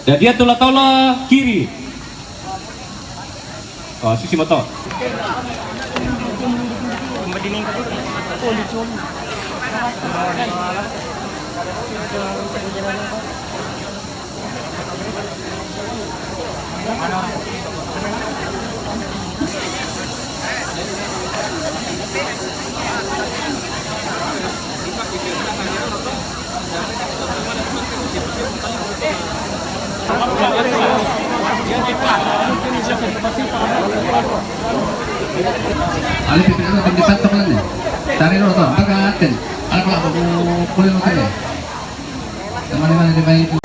Dan dia tola kiri. Oh, sisi motor. Ali pipin itu tinggi patok lan ya. Cari dulu tuh, pagatin. Ala pala aku kulit makan ya. Teman-teman di bayi itu.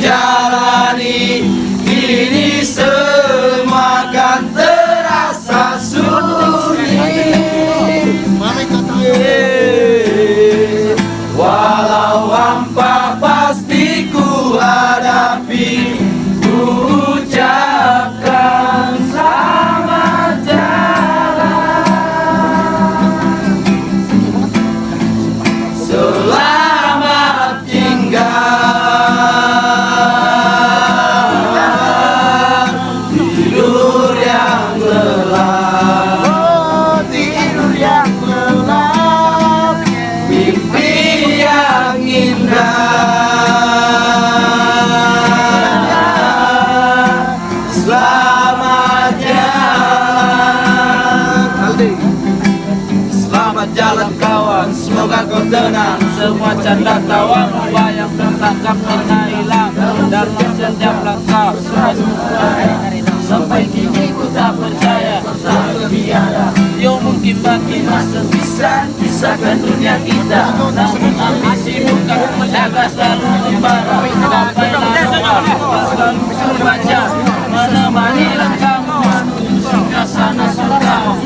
Jalani ini semua kan terasa sunyi, walau hampa pasti ku hadapi. Ku ucapkan selamat jalan, selamat tinggal. Jalan kawan, semoga kau tenang. Semua canda tawa membayang tertangkap hingga hilang dalam setiap langkah. Sampai kini ku tak percaya tak tiada. Yo mungkin bagi masa bisa kisahkan dunia kita, namun ambisi bukan menjaga selalu membara. Sampai lalu selalu membaca menemani langkahmu surga sana surga.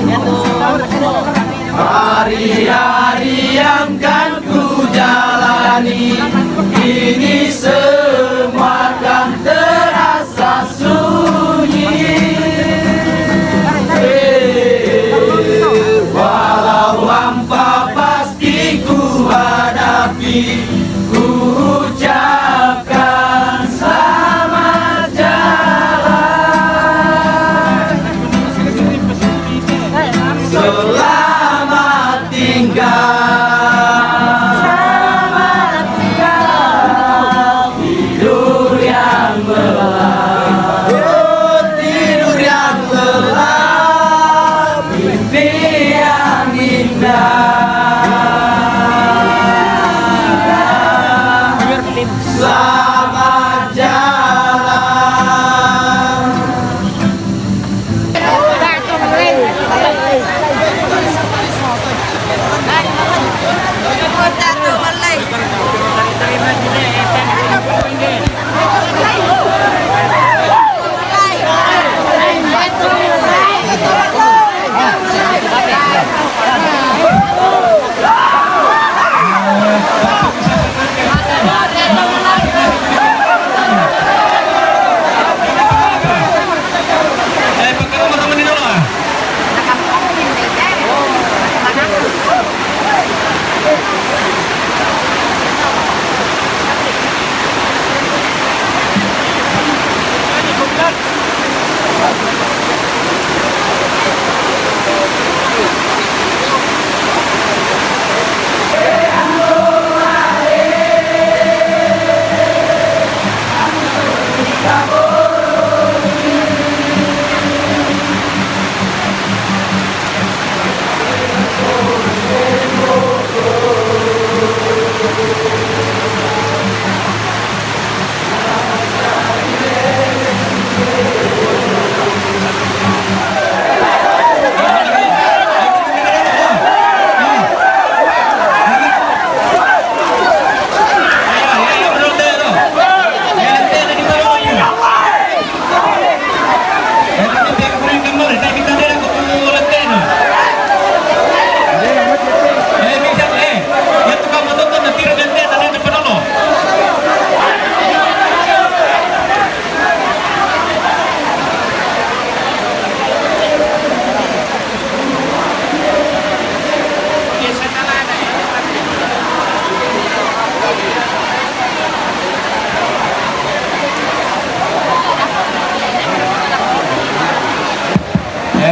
Hari-hari yang kan ku jalani ini semua kan terasa sunyi, walau hampa pasti ku hadapi. Ku ucapkan selamat jalan, selamat tinggal, tidur yang lelap, tidur yang lelap, mimpi yang indah. Selamat jalan.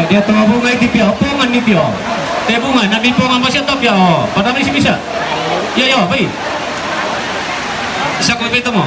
dia tengah bunga itu pia, pongan ni pia. Teh bunga, nabi pongan masih top ya. Pada masih bisa. Ya ya, baik. Bisa kau bertemu.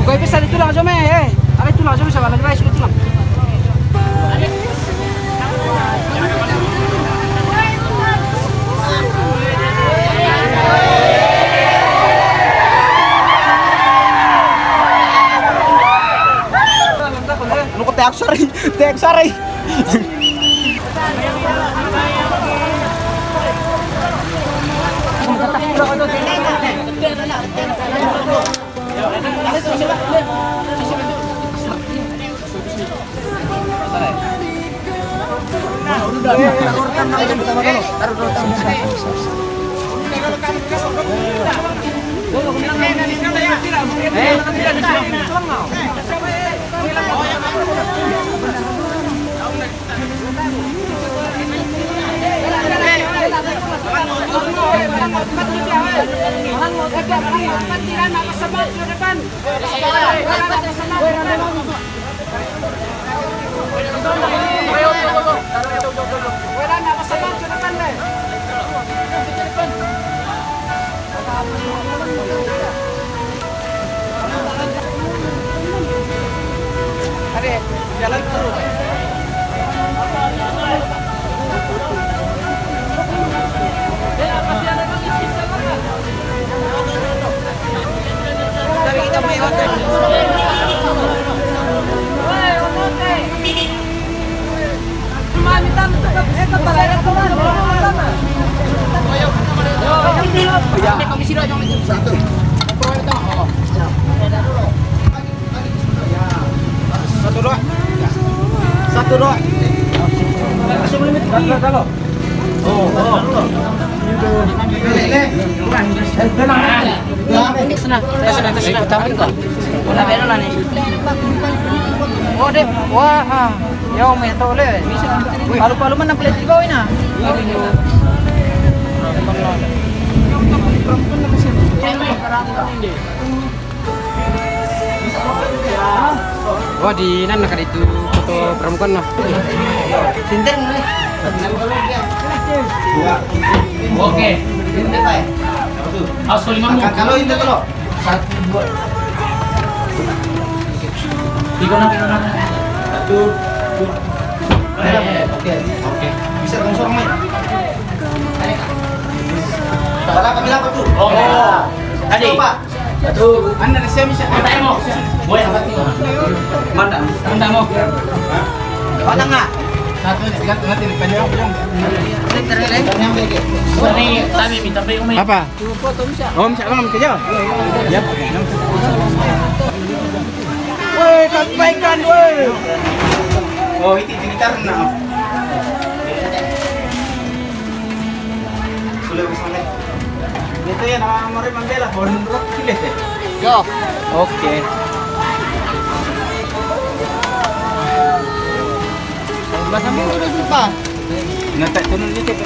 Buka bisa itu lang jome itu lang jome sa balang rice itu lang. Ano ko te aksari. Jalan terus. Tapi kita mau iwan. Satu doa. Kalau. Oh deh, wah, ya om itu le. Palu-palu mana pelit di bawah ini? Wah di nana kan itu foto perempuan lah. Sinten nih. Oke. Aso 5. Kalau ini tuh 1 2 3 1 Oke. bisa langsung main. Bala kami lapor tuh. Oke. Tadi. Coba. Satu. Anda nasi bisa. Mantap mo. Boy, Mantap. mantap mo. Mana enggak? Satu nanti panjang. Dari kami minta pe umay. Apa? Om siapa nam kerja? Ya. Woi, sampaikan woi. Oh, itu gitar na. Sudah bisa nih. Itu ya nama Mari Mandela, Horn Rock Village. Yo. Oke. Sampai udah jumpa. Nanti turun dikit.